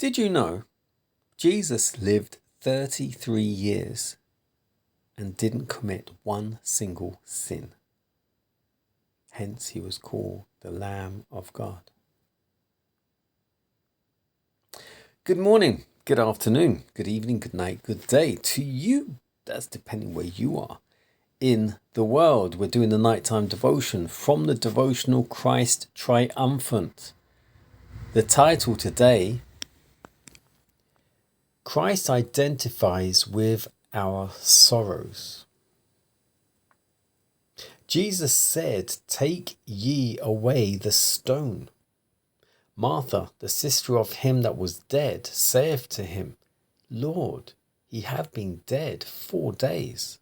Did you know Jesus lived 33 years and didn't commit one single sin? Hence he was called the Lamb of God. Good morning, good afternoon, good evening, good night, good day to you. That's depending where you are in the world. We're doing the nighttime devotion from the devotional Christ Triumphant. The title today, Christ identifies with our sorrows. Jesus said, "Take ye away the stone." Martha, the sister of him that was dead, saith to him, "Lord, he have been dead 4 days."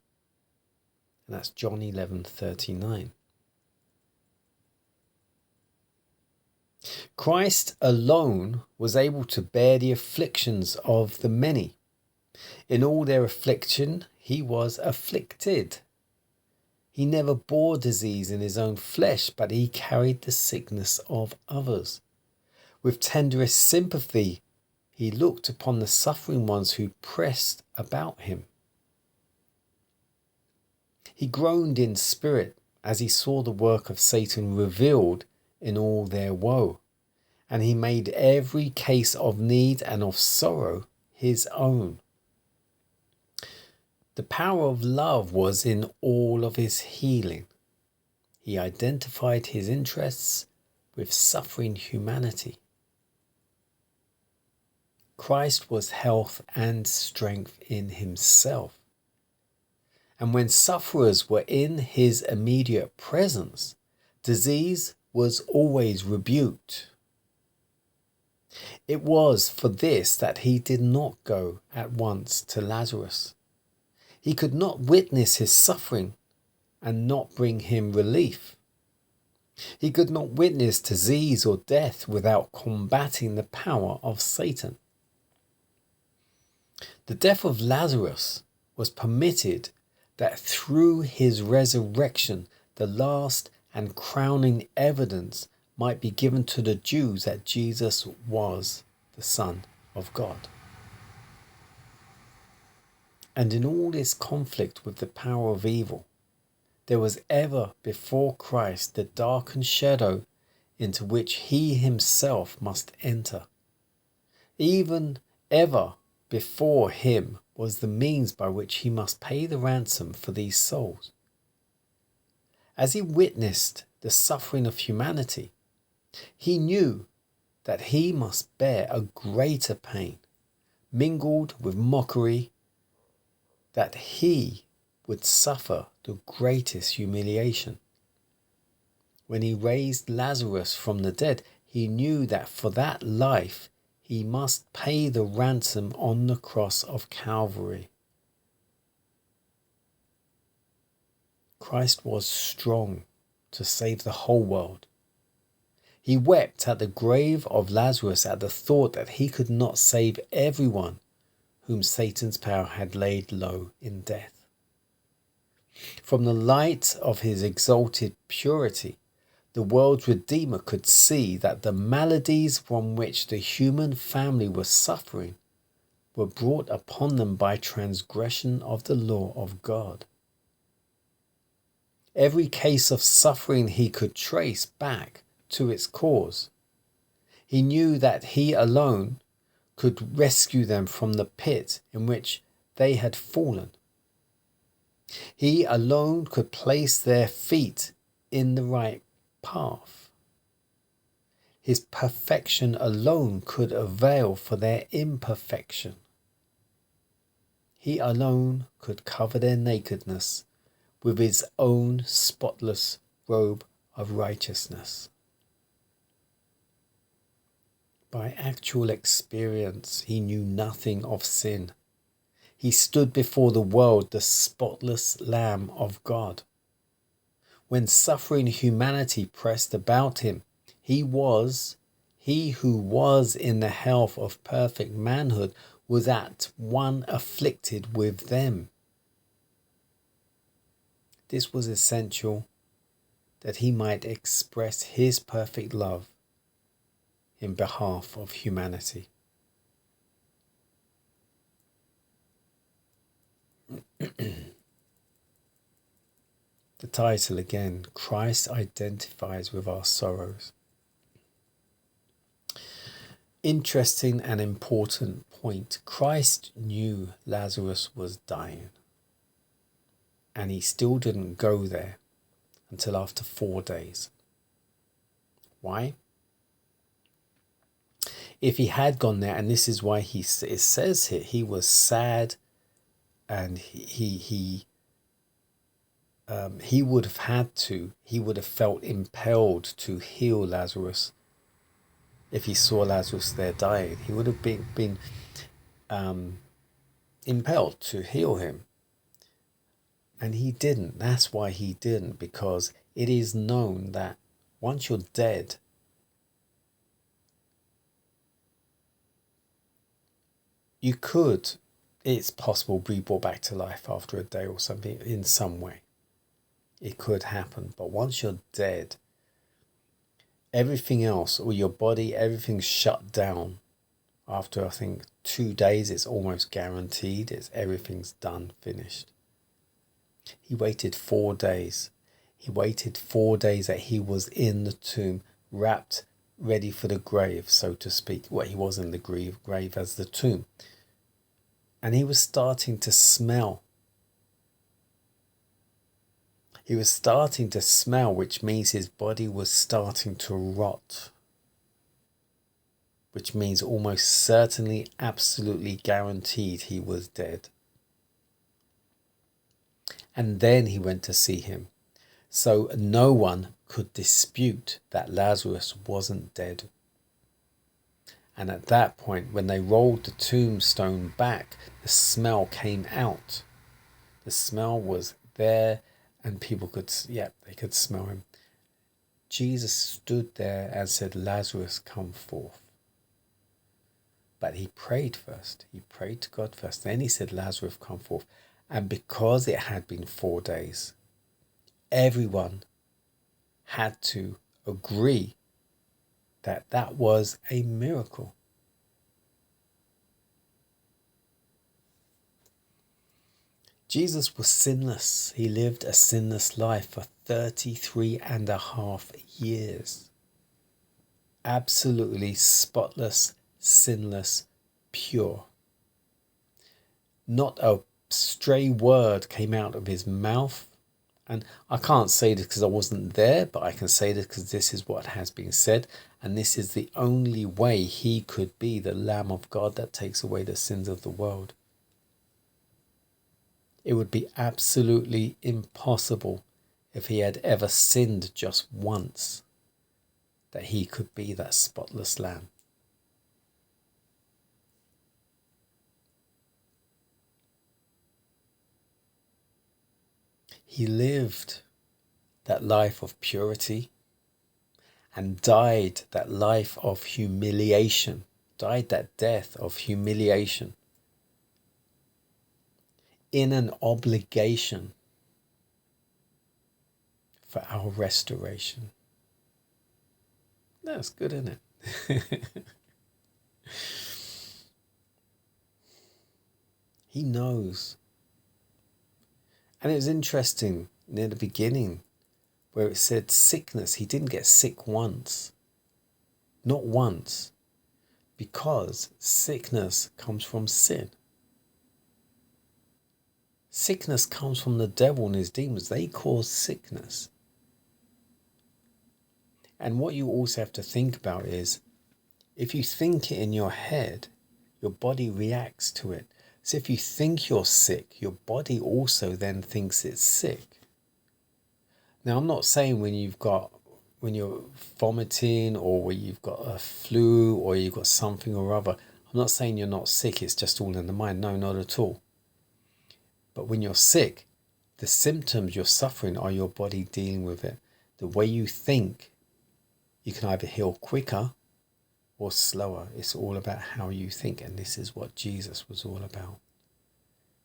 And that's John 11:39. Christ alone was able to bear the afflictions of the many. In all their affliction, he was afflicted. He never bore disease in his own flesh, but he carried the sickness of others. With tenderest sympathy, he looked upon the suffering ones who pressed about him. He groaned in spirit as he saw the work of Satan revealed in all their woe, and he made every case of need and of sorrow his own. The power of love was in all of his healing. He identified his interests with suffering humanity. Christ was health and strength in himself. And when sufferers were in his immediate presence, disease was always rebuked. It was for this that he did not go at once to Lazarus. He could not witness his suffering and not bring him relief. He could not witness disease or death without combating the power of Satan. The death of Lazarus was permitted that through his resurrection, the last and crowning evidence might be given to the Jews that Jesus was the Son of God. And in all this conflict with the power of evil, there was ever before Christ the darkened shadow into which he himself must enter. Even ever before him was the means by which he must pay the ransom for these souls. As he witnessed the suffering of humanity, he knew that he must bear a greater pain, mingled with mockery, that he would suffer the greatest humiliation. When he raised Lazarus from the dead, he knew that for that life he must pay the ransom on the cross of Calvary. Christ was strong to save the whole world. He wept at the grave of Lazarus at the thought that he could not save everyone whom Satan's power had laid low in death. From the light of his exalted purity, the world's Redeemer could see that the maladies from which the human family was suffering were brought upon them by transgression of the law of God. Every case of suffering he could trace back to its cause. He knew that he alone could rescue them from the pit in which they had fallen. He alone could place their feet in the right path. His perfection alone could avail for their imperfection. He alone could cover their nakedness with his own spotless robe of righteousness. By actual experience, he knew nothing of sin. He stood before the world, the spotless Lamb of God. When suffering humanity pressed about him, he who was in the health of perfect manhood, was at one afflicted with them. This was essential that he might express his perfect love in behalf of humanity. The title again, Christ identifies with our sorrows. Interesting and important point. Christ knew Lazarus was dying, and he still didn't go there until after 4 days. Why? If he had gone there, and this is why it says here, he was sad, and he would have felt impelled to heal Lazarus. If he saw Lazarus there dying, he would have been impelled to heal him. And he didn't. That's why he didn't, because it is known that once you're dead, it's possible be brought back to life after a day or something in some way. It could happen. But once you're dead, everything else, or your body, everything's shut down. After, I think, 2 days, it's almost guaranteed. Everything's done, finished. He waited 4 days. He waited 4 days that he was in the tomb, wrapped, ready for the grave, so to speak. Well, he was in the grave as the tomb. And he was starting to smell. He was starting to smell, which means his body was starting to rot. Which means almost certainly, absolutely guaranteed he was dead. And then he went to see him. So no one could dispute that Lazarus wasn't dead. And at that point, when they rolled the tombstone back, the smell came out. The smell was there, and people could smell him. Jesus stood there and said, Lazarus, come forth. But he prayed first. He prayed to God first. Then he said, Lazarus, come forth. And because it had been 4 days, everyone had to agree that that was a miracle. Jesus was sinless. He lived a sinless life for 33.5 years. Absolutely spotless, sinless, pure. Not a stray word came out of his mouth. And I can't say this because I wasn't there, but I can say this because this is what has been said. And this is the only way he could be the Lamb of God that takes away the sins of the world. It would be absolutely impossible if he had ever sinned just once that he could be that spotless lamb. He lived that life of purity and died that life of humiliation, died that death of humiliation in an obligation for our restoration. That's good, isn't it? He knows. And it was interesting near the beginning where it said sickness. He didn't get sick once. Not once. Because sickness comes from sin. Sickness comes from the devil and his demons. They cause sickness. And what you also have to think about is, if you think it in your head, your body reacts to it. So if you think you're sick, your body also then thinks it's sick. Now, I'm not saying when you're vomiting or when you've got a flu or you've got something or other, I'm not saying you're not sick, it's just all in the mind. No, not at all. But when you're sick, the symptoms you're suffering are your body dealing with it. The way you think, you can either heal quicker or slower. It's all about how you think. And this is what Jesus was all about.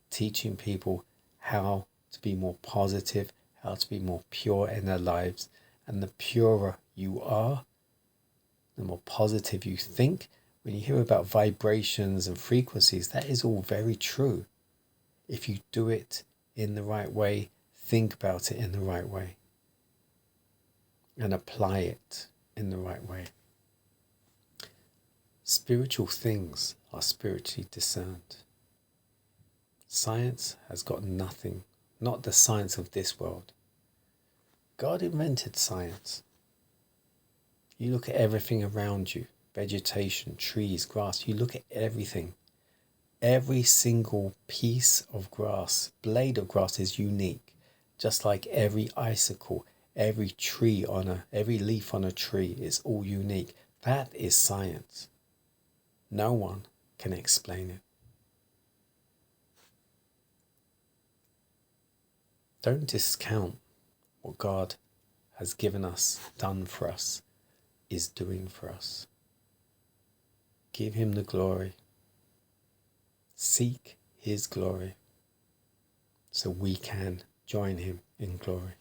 Teaching people how to be more positive, how to be more pure in their lives. And the purer you are, the more positive you think. When you hear about vibrations and frequencies, that is all very true. If you do it in the right way, think about it in the right way, and apply it in the right way. Spiritual things are spiritually discerned. Science has got nothing, not the science of this world. God invented science. You look at everything around you, vegetation, trees, grass, you look at everything. Every single piece of grass, blade of grass is unique, just like every icicle, every every leaf on a tree is all unique. That is science. No one can explain it. Don't discount what God has given us, done for us, is doing for us. Give him the glory. Seek his glory so we can join him in glory.